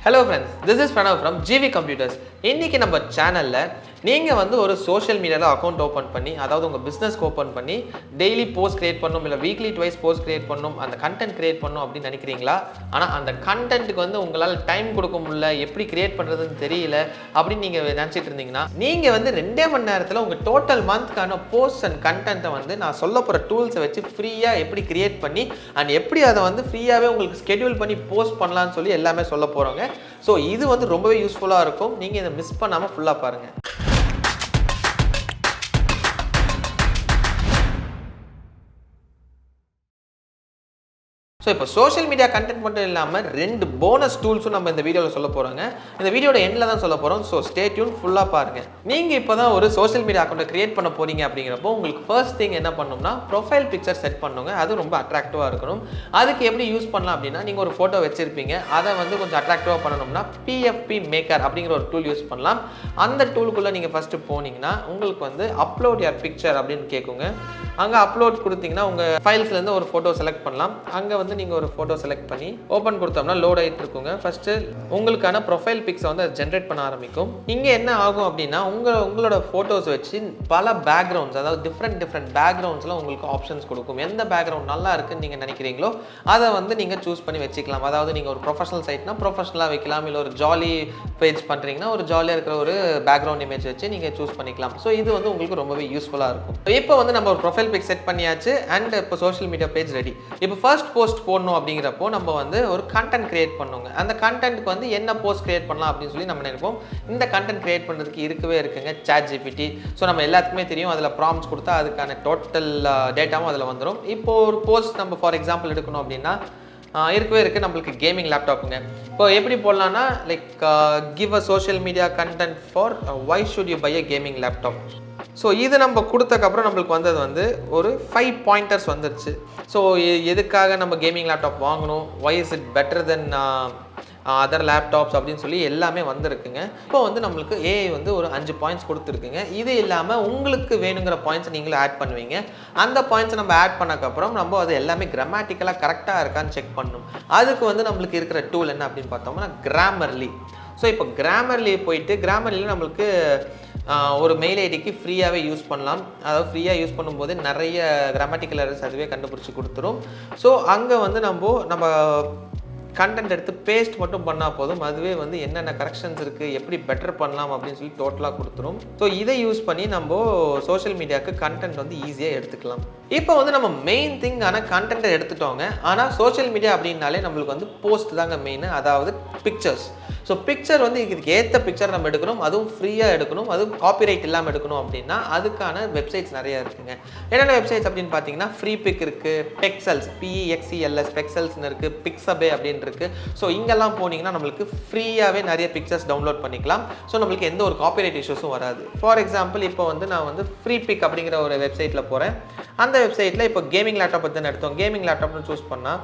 Hello friends, this is Pranav from GV Computers. இன்னைக்கு நம்ம சேனல்ல நீங்க வந்து ஒரு சோஷியல் மீடியால அக்கவுண்ட் ஓபன் பண்ணி அதாவது உங்க பிசினஸ்க்கு ஓபன் பண்ணி டெய்லி போஸ்ட் கிரியேட் பண்ணனும் இல்ல வீக்லி ட்வைஸ் போஸ்ட் கிரியேட் பண்ணனும் அந்த கண்டென்ட் கிரியேட் பண்ணனும் அப்படி நினைக்கிறீங்களா ஆனா அந்த கண்டென்ட்க்கு வந்து உங்களால டைம் கொடுக்க முடியல எப்படி கிரியேட் பண்றதுன்னு தெரியல அப்படி நீங்க நினைச்சிட்டு இருந்தீங்கன்னா நீங்க வந்து 2 மணி நேரத்துல உங்க டோட்டல் மந்த்கான போஸ்ட் அண்ட் கண்டென்ட்டை வந்து நான் சொல்ல போற டூல்ஸை வச்சு ஃப்ரீயா எப்படி கிரியேட் பண்ணி அண்ட் எப்படி அதை வந்து ஃப்ரீயாவே உங்களுக்கு ஸ்கெட்யூல் பண்ணி போஸ்ட் பண்ணலாம்னு சொல்லி எல்லாமே சொல்ல போறோங்க சோ இது வந்து ரொம்பவே யூஸ்ஃபுல்லா இருக்கும் நீங்க இத மிஸ் பண்ணாம ஃபுல்லா பாருங்க So, இப்போ சோஷியல் மீடியா கண்டென்ட் மட்டும் இல்லாமல் 2 போனஸ் டூல்ஸும் நம்ம இந்த வீடியோவில் சொல்ல போகிறோங்க இந்த வீடியோட எண்டில் தான் சொல்ல போகிறோம் ஸோ ஸ்டே டியூன் ஃபுல்லாக பாருங்கள் நீங்கள் இப்போ தான் ஒரு சோஷியல் மீடியா அக்கௌண்ட்டை கிரியேட் பண்ண போறீங்க அப்படிங்கிறப்போ உங்களுக்கு ஃபர்ஸ்ட் திங் என்ன பண்ணணும்னா ப்ரொஃபைல் பிக்சர் செட் பண்ணுங்க அது ரொம்ப அட்ராக்டிவாக இருக்கணும் அதுக்கு எப்படி யூஸ் பண்ணலாம் அப்படின்னா நீங்கள் ஒரு ஃபோட்டோ வச்சிருப்பீங்க அதை வந்து கொஞ்சம் அட்ராக்டிவாக பண்ணணும்னா PFP மேக்கர் அப்படிங்கிற ஒரு டூல் யூஸ் பண்ணலாம் அந்த டூலுக்குள்ளே நீங்கள் ஃபஸ்ட்டு போனீங்கன்னா உங்களுக்கு வந்து அப்லோட் யர் பிக்சர் அப்படின்னு கேட்குங்க அங்கே அப்லோட் கொடுத்தீங்கன்னா உங்கள் ஃபைல்ஸ்லேருந்து ஒரு ஃபோட்டோ செலக்ட் பண்ணலாம் அங்கே வந்து நீங்கள் ஒரு ஃபோட்டோ செலக்ட் பண்ணி ஓப்பன் கொடுத்தோம்னா லோட் ஆகிட்டு இருக்குங்க ஃபஸ்ட்டு உங்களுக்கான ப்ரொஃபைல் பிக்ஸை வந்து அது ஜென்ரேட் பண்ண ஆரம்பிக்கும் இங்கே என்ன ஆகும் அப்படின்னா உங்களோட ஃபோட்டோஸ் வச்சு பல பேக்ரவுண்ட்ஸ் அதாவது டிஃப்ரெண்ட் பேக்ரவுண்ட்ஸில் உங்களுக்கு ஆப்ஷன்ஸ் கொடுக்கும் எந்த பேக்ரவுண்ட் நல்லா இருக்குன்னு நீங்கள் நினைக்கிறீங்களோ அதை வந்து நீங்கள் சூஸ் பண்ணி வச்சுக்கலாம் அதாவது நீங்கள் ஒரு ப்ரொஃபஷனல் சைட்னா ப்ரொஃபஷனலாக வைக்கலாம் இல்லை ஒரு ஜாலி பேஜ் பண்ணுறீங்கன்னா ஒரு ஜாலியாக இருக்கிற ஒரு பேக்ரவுண்ட் இமேஜ் வச்சு நீங்கள் சூஸ் பண்ணிக்கலாம் ஸோ இது வந்து உங்களுக்கு ரொம்பவே யூஸ்ஃபுல்லாக இருக்கும் இப்போ வந்து நம்ம ஒரு ப்ரொஃபைல் பிக் செட் பண்ணியாச்சு அண்ட் இப்போ சோஷியல் மீடியா பேஜ் ரெடி இப்போ ஃபர்ஸ்ட் போஸ்ட் போடணும் அப்படிங்கிறப்போ நம்ம வந்து ஒரு கண்டென்ட் கிரியேட் பண்ணுவோங்க அந்த கண்டென்ட்க்கு வந்து என்ன போஸ்ட் கிரியேட் பண்ணலாம் அப்படின்னு சொல்லி நம்ம நினைப்போம் இந்த கண்டென்ட் கிரியேட் பண்ணுறதுக்கு இருக்குங்க ChatGPT ஸோ நம்ம எல்லாத்துக்குமே தெரியும் அதில் ப்ராம்ப்ட்ஸ் கொடுத்தா அதுக்கான டோட்டல் டேட்டாவும் அதில் வந்துடும் இப்போ ஒரு போஸ்ட் நம்ம ஃபார் எக்ஸாம்பிள் எடுக்கணும் அப்படின்னா இருக்குது நம்மளுக்கு கேமிங் லேப்டாப்புங்க இப்போ எப்படி போடலான்னா like give a social media content for why should you buy a gaming laptop so இது நம்ம கொடுத்தக்கப்புறம் நம்மளுக்கு வந்தது வந்து ஒரு 5 பாயிண்டர்ஸ் வந்துருச்சு ஸோ எதுக்காக நம்ம கேமிங் லேப்டாப் வாங்கணும் why is it better than other laptops அப்படின்னு சொல்லி எல்லாமே வந்திருக்குங்க இப்போ வந்து நம்மளுக்கு ஏஐ வந்து ஒரு 5 பாயிண்ட்ஸ் கொடுத்துருக்குங்க இது இல்லாமல் உங்களுக்கு வேணுங்கிற பாயிண்ட்ஸ் நீங்களும் ஆட் பண்ணுவீங்க அந்த பாயிண்ட்ஸை நம்ம ஆட் பண்ணக்கப்புறம் நம்ம அது எல்லாமே கிராமட்டிக்கலாக கரெக்டாக இருக்கான்னு செக் பண்ணணும் அதுக்கு வந்து நம்மளுக்கு இருக்கிற டூல் என்ன அப்படின்னு பார்த்தோம்னா கிராமர்லி ஸோ இப்போ கிராமர்லி போயிட்டு கிராமர்லியில் நம்மளுக்கு ஒரு மெயில் ஐடிக்கு ஃப்ரீயாகவே யூஸ் பண்ணலாம் அதாவது ஃப்ரீயாக யூஸ் பண்ணும்போது நிறைய கிராமட்டிக்கல் எரர்ஸ் அதுவே கண்டுபிடிச்சி கொடுத்துரும் ஸோ அங்கே வந்து நம்ம கண்டென்ட் எடுத்து பேஸ்ட் மட்டும் பண்ணால் போதும் அதுவே வந்து என்னென்ன கரெக்ஷன்ஸ் இருக்குது எப்படி பெட்டர் பண்ணலாம் அப்படின்னு சொல்லி டோட்டலாக கொடுத்துரும் ஸோ இதை யூஸ் பண்ணி நம்ம சோஷியல் மீடியாவுக்கு கண்டென்ட் வந்து ஈஸியாக எடுத்துக்கலாம் இப்போ வந்து நம்ம மெயின் திங் ஆனால் கண்டென்ட்டை எடுத்துட்டோங்க ஆனால் சோஷியல் மீடியா அப்படின்னாலே நம்மளுக்கு வந்து போஸ்ட் தாங்க மெயின் அதாவது பிக்சர்ஸ் ஸோ பிக்சர் வந்து இதுக்கு ஏற்ற பிக்சர் நம்ம எடுக்கணும் அதுவும் ஃப்ரீயாக எடுக்கணும் அதுவும் காப்பிரைட் இல்லாமல் எடுக்கணும் அப்படின்னா அதுக்கான வெப்சைட்ஸ் நிறையா இருக்குங்க என்னென்ன வெப்சைட்ஸ் அப்படின்னு பார்த்தீங்கன்னா ஃப்ரீ பிக் இருக்குது பெக்சல்ஸ் PEXCLS பெக்சல்ஸ்னு இருக்குது பிக்ஸபே அப்படின்னு இருக்குது ஸோ இங்கெல்லாம் போனீங்கன்னா நம்மளுக்கு ஃப்ரீயாகவே நிறைய பிக்சர்ஸ் டவுன்லோட் பண்ணிக்கலாம் ஸோ நம்மளுக்கு எந்த ஒரு காப்பிரைட் இஷ்யூஸும் வராது ஃபார் எக்ஸாம்பிள் இப்போ வந்து நான் வந்து ஃப்ரீ பிக் அப்படிங்கிற ஒரு வெப்சைட்டில் போகிறேன் அந்த வெப்சைட்டில் இப்போ கேமிங் லேப்டாப் பற்றி எடுத்தோம் கேமிங் லேப்டாப்னு சூஸ் பண்ணால்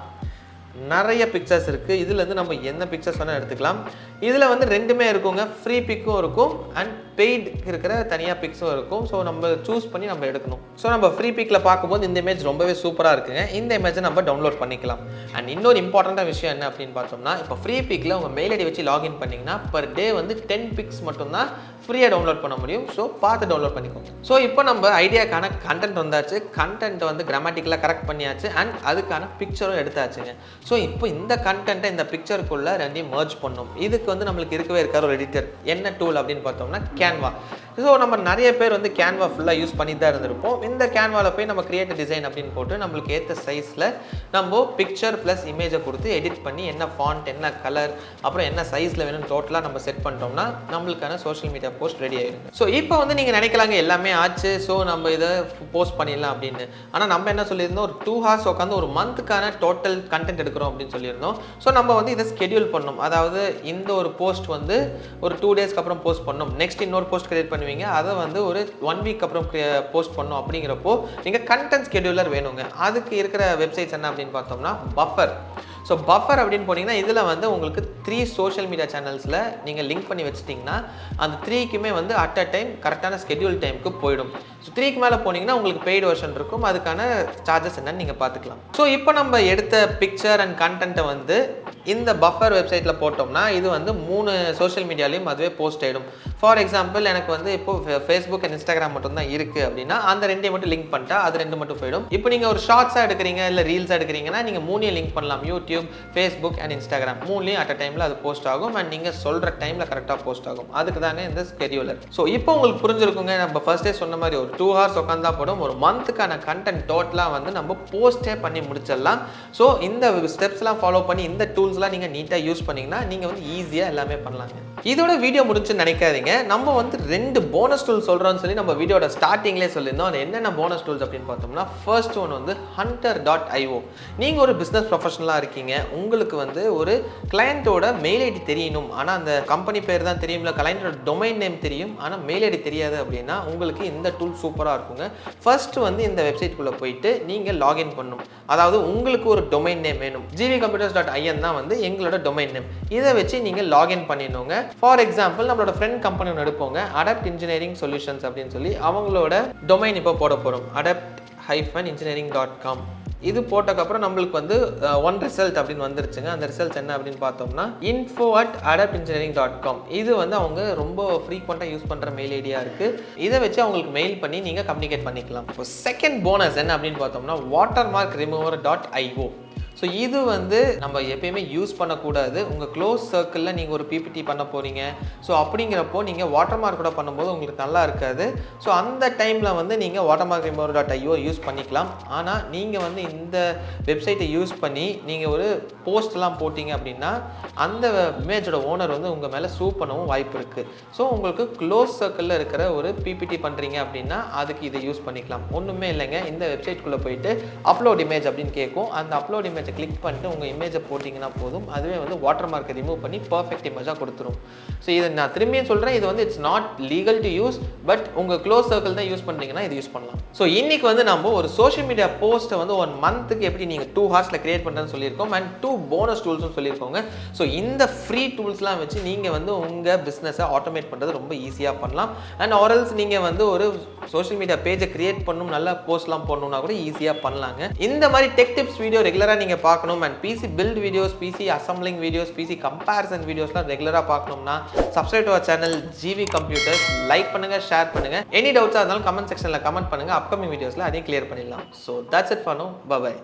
நிறைய பிக்சர்ஸ் இருக்குது இதுலேருந்து நம்ம என்ன பிக்சர்ஸ் வேணால் எடுத்துக்கலாம் இதில் வந்து ரெண்டுமே இருக்குங்க ஃப்ரீ பிக்கும் இருக்கும் அண்ட் பெய்ட் இருக்கிற தனியாக பிக்ஸும் இருக்கும் ஸோ நம்ம சூஸ் பண்ணி நம்ம எடுக்கணும் ஸோ நம்ம ஃப்ரீ பிக்கில் பார்க்கும்போது இந்த இமேஜ் ரொம்பவே சூப்பராக இருக்குங்க இந்த இமேஜை நம்ம டவுன்லோட் பண்ணிக்கலாம் அண்ட் இன்னொரு இம்பார்ட்டண்ட்டான விஷயம் என்ன அப்படின்னு பார்த்தோம்னா இப்போ ஃப்ரீ பிக்கில் உங்கள் மெயில் ஐடி வச்சு லாகின் பண்ணிங்கன்னா பர் டே வந்து 10 பிக்ஸ் மட்டும்தான் ஃப்ரீயாக டவுன்லோட் பண்ண முடியும் ஸோ பார்த்து டவுன்லோட் பண்ணிக்கோங்க ஸோ இப்போ நம்ம ஐடியாக்கான கண்டென்ட் வந்தாச்சு கண்டென்ட் வந்து கிராமட்டிக்கலாக கரெக்ட் பண்ணியாச்சு அண்ட் அதுக்கான பிக்சரும் எடுத்தாச்சுங்க ஸோ இப்போ இந்த கண்டென்ட்டை இந்த பிக்சருக்குள்ளே ரெண்டையும் மர்ஜ் பண்ணணும் இதுக்கு வந்து நம்மளுக்கு இருக்கவே இருக்கார் ஒரு எடிட்டர் என்ன டூல் அப்படின்னு பார்த்தோம்னா கேன்வா ஸோ நம்ம நிறைய பேர் வந்து கேன்வா ஃபுல்லாக யூஸ் பண்ணி தான் இருந்திருப்போம் இந்த கேன்வாவில் போய் நம்ம கிரியேட் டிசைன் அப்படின்னு போட்டு நம்மளுக்கு ஏற்ற சைஸில் நம்ம பிக்சர் ப்ளஸ் இமேஜை கொடுத்து எடிட் பண்ணி என்ன ஃபாண்ட் என்ன கலர் அப்புறம் என்ன சைஸில் வேணும்னு டோட்டலாக நம்ம செட் பண்ணிட்டோம்னா நம்மளுக்கான சோஷியல் மீடியா போஸ்ட் ரெடி ஆகிடுங்க ஸோ இப்போ வந்து நீங்கள் நினைக்கலாங்க எல்லாமே ஆச்சு ஸோ நம்ம இதை போஸ்ட் பண்ணிடலாம் அப்படின்னு ஆனால் நம்ம என்ன சொல்லியிருந்தோம் ஒரு 2 hours உட்காந்து ஒரு மந்த்துக்கான டோட்டல் கண்டென்ட் எடுக்கிறோம் அப்படின்னு சொல்லியிருந்தோம் ஸோ நம்ம வந்து இதை ஸ்கெடியூல் பண்ணணும் அதாவது இந்த ஒரு போஸ்ட் வந்து ஒரு 2 days அப்புறம் போஸ்ட் பண்ணணும் நெக்ஸ்ட் இன்னொரு போஸ்ட் கிரியேட் பண்ணுவீங்க அதை வந்து ஒரு 1 week அப்புறம் போஸ்ட் பண்ணணும் அப்படிங்கிறப்போ நீங்கள் கண்டென்ட் ஸ்கெடியூலர் வேணுங்க அதுக்கு இருக்கிற வெப்சைட்ஸ் என்ன அப்படின்னு பார்த்தோம்னா பஃபர் ஸோ பஃபர் அப்படின்னு போனீங்கன்னா இதில் வந்து உங்களுக்கு 3 சோஷியல் மீடியா சேனல்ஸில் நீங்கள் லிங்க் பண்ணி வச்சுட்டிங்கன்னா அந்த 3க்குமே வந்து அட் அ டைம் கரெக்டான ஸ்கெடியூல் டைமுக்கு போயிடும் ஸோ 3க்கு மேலே போனீங்கன்னா உங்களுக்கு பெய்டு வெர்ஷன் இருக்கும் அதுக்கான சார்ஜஸ் என்னன்னு நீங்கள் பார்த்துக்கலாம் ஸோ இப்போ நம்ம எடுத்த பிக்சர் அண்ட் கண்டென்ட்டை வந்து இந்த பஃபர் வெப்சைட்டில் போட்டோம்னா இது வந்து 3 சோஷியல் மீடியாலையும் அதுவே போஸ்ட் ஆகிடும். ஃபார் எக்ஸாம்பிள் எனக்கு வந்து இப்போ ஃபேஸ்புக் அண்ட் இன்ஸ்டாகிராம் மட்டும் தான் இருக்குது அப்படின்னா அந்த 2 மட்டும் லிங்க் பண்ணிட்டா அது 2 மட்டும் போயிடும். இப்போ நீங்கள் ஒரு ஷார்ட்ஸாக எடுக்கிறீங்க இல்லை ரீல்ஸாக எடுக்கிறீங்கன்னா நீங்கள் 3 லிங்க் பண்ணலாம். YouTube, Facebook and Instagram 3 at a டைமில் அது போஸ்ட் ஆகும் அண்ட் நீங்கள் சொல்கிற டைமில் கரெக்டாக போஸ்ட் ஆகும். அதுக்கு தாங்க இந்த ஸ்கெடியூலர். ஸோ இப்போ உங்களுக்கு புரிஞ்சிருக்குங்க, நம்ம ஃபர்ஸ்டே சொன்ன மாதிரி ஒரு 2 hours உட்காந்தா போடும், ஒரு மந்த்துக்கான கண்டென்ட் டோட்டலாக வந்து நம்ம போஸ்டே பண்ணி முடிச்சிடலாம். ஸோ இந்த ஸ்டெப்ஸ்லாம் ஃபாலோ பண்ணி இந்த டூல்ஸ்லாம் நீங்கள் நீட்டாக யூஸ் பண்ணிங்கன்னா நீங்கள் வந்து ஈஸியாக எல்லாமே பண்ணலாங்க. இதோட வீடியோ முடிச்சுன்னு நினைக்காதீங்க. நம்ம வந்து 2 போனஸ் டூல் சொல்கிறோம்னு சொல்லி நம்ம வீடியோட ஸ்டார்டிங்லேயே சொல்லியிருந்தோம். அது என்னென்ன போனஸ் டூல்ஸ் அப்படின்னு பார்த்தோம்னா ஃபர்ஸ்ட் ஒன் வந்து hunter.io. நீங்கள் ஒரு பிஸ்னஸ் ப்ரொஃபஷனலாக இருக்கீங்க, உங்களுக்கு வந்து ஒரு கிளையண்ட்டோட மெயில் ஐடி தெரியணும், ஆனால் அந்த கம்பெனி பேர் தான் தெரியும், இல்லை கிளையண்டோட டொமைன் நேம் தெரியும், ஆனால் மெயில் ஐடி தெரியாது அப்படின்னா உங்களுக்கு இந்த டூல் சூப்பராக இருக்குங்க. ஃபர்ஸ்ட் வந்து இந்த வெப்சைட்குள்ளே போயிட்டு நீங்கள் லாகின் பண்ணணும். அதாவது உங்களுக்கு ஒரு டொமைன் நேம் வேணும். gvcomputers.in தான் வந்து எங்களோட டொமைன் நேம். இதை வச்சு நீங்கள் லாகின் பண்ணிடணுங்க. ஃபார் எக்ஸாம்பிள் நம்மளோட ஃப்ரெண்ட் கம்பெனி ஒன்று எடுப்போங்க, அடாப்ட் இன்ஜினியரிங் சொல்யூஷன்ஸ் அப்படின்னு சொல்லி அவங்களோட டொமைன் இப்போ போட போகிறோம், adapt-engineering.com. இது போட்டக்கப்புறம் நம்மளுக்கு வந்து ஒன் ரிசல்ட் அப்படின்னு வந்துருச்சுங்க. அந்த ரிசல்ட் என்ன அப்படின்னு பார்த்தோம்னா info@adaptengineering.com. இது வந்து அவங்க ரொம்ப ஃப்ரீக்வெண்ட்டாக யூஸ் பண்ணுற மெயில் ஐடியாக இருக்குது. இதை வச்சு அவங்களுக்கு மெயில் பண்ணி நீங்கள் கம்யூனிகேட் பண்ணிக்கலாம். இப்போ செகண்ட் போனஸ் என்ன அப்படின்னு பார்த்தோம்னா watermarkremover.io. ஸோ இது வந்து நம்ம எப்பயுமே யூஸ் பண்ணக்கூடாது. உங்கள் க்ளோஸ் சர்க்கிளில் நீங்கள் ஒரு பிபிடி பண்ண போகிறீங்க, ஸோ அப்படிங்கிறப்போ நீங்கள் வாட்டர்மார்க் கூட பண்ணும்போது உங்களுக்கு நல்லா இருக்காது. ஸோ அந்த டைமில் வந்து நீங்கள் watermarkremover.io யூஸ் பண்ணிக்கலாம். ஆனால் நீங்கள் வந்து இந்த வெப்சைட்டை யூஸ் பண்ணி நீங்கள் ஒரு போஸ்ட்லாம் போட்டிங்க அப்படின்னா அந்த இமேஜோட ஓனர் வந்து உங்கள் மேலே சூ பண்ணவும் வாய்ப்பு இருக்குது. ஸோ உங்களுக்கு க்ளோஸ் சர்க்கிளில் இருக்கிற ஒரு பிபிடி பண்ணுறீங்க அப்படின்னா அதுக்கு இதை யூஸ் பண்ணிக்கலாம். ஒன்றுமே இல்லைங்க, இந்த வெப்சைட்குள்ளே போயிட்டு அப்லோட் இமேஜ் அப்படின்னு கேட்கும். அந்த அப்லோட் இமேஜ் கிளிக் பண்ணிட்டு உங்கள் இமேஜை போட்டிங்கன்னா போதும், அதுவே வந்து வாட்டர் மார்க்கை ரிமூவ் பண்ணி பர்ஃபெக்ட் இமேஜாக கொடுத்துரும். ஸோ இதை நான் திரும்பியும் சொல்கிறேன், இது வந்து it's not legal to use, but உங்கள் க்ளோஸ் சர்க்கிள் தான் யூஸ் பண்ணுறீங்கன்னா இது யூஸ் பண்ணலாம். ஸோ இன்றைக்கி வந்து நம்ம ஒரு சோஷியல் மீடியா போஸ்ட்டை வந்து 1 மந்த்துக்கு எப்படி நீங்கள் 2 hours கிரியேட் பண்ணுறேன்னு சொல்லியிருக்கோம் அண்ட் 2 போனஸ் டூல்ஸும் சொல்லியிருக்கோங்க. ஸோ இந்த ஃப்ரீ டூல்ஸ்லாம் வச்சு நீங்கள் வந்து உங்கள் பிஸ்னஸை ஆட்டோமேட் பண்ணுறது ரொம்ப ஈஸியாக பண்ணலாம். அண்ட் ஆர்எல்ஸ் நீங்கள் வந்து ஒரு சோஷியல் மீடியா பேஜை கிரியேட் பண்ணணும், நல்ல போஸ்ட்லாம் பண்ணணும்னா கூட ஈஸியாக பண்ணலாங்க. இந்த மாதிரி டெக் டிப்ஸ் வீடியோ ரெகுலராக நீங்கள் பார்க்கணும் and PC build videos, PC assembling videos, PC comparison வீடியோஸ்லாம் ரெகுலராக பார்க்கணும்னா subscribe to our channel GV computers. Like பண்ணுங்க, ஷேர் பண்ணுங்க. எனி டவுட்ஸாக இருந்தாலும் கமெண்ட் செக்ஷனில் கமெண்ட் பண்ணுங்க. அப்கமிங் வீடியோஸில் அதையும் கிளியர் பண்ணிடலாம். So that's it for now. By.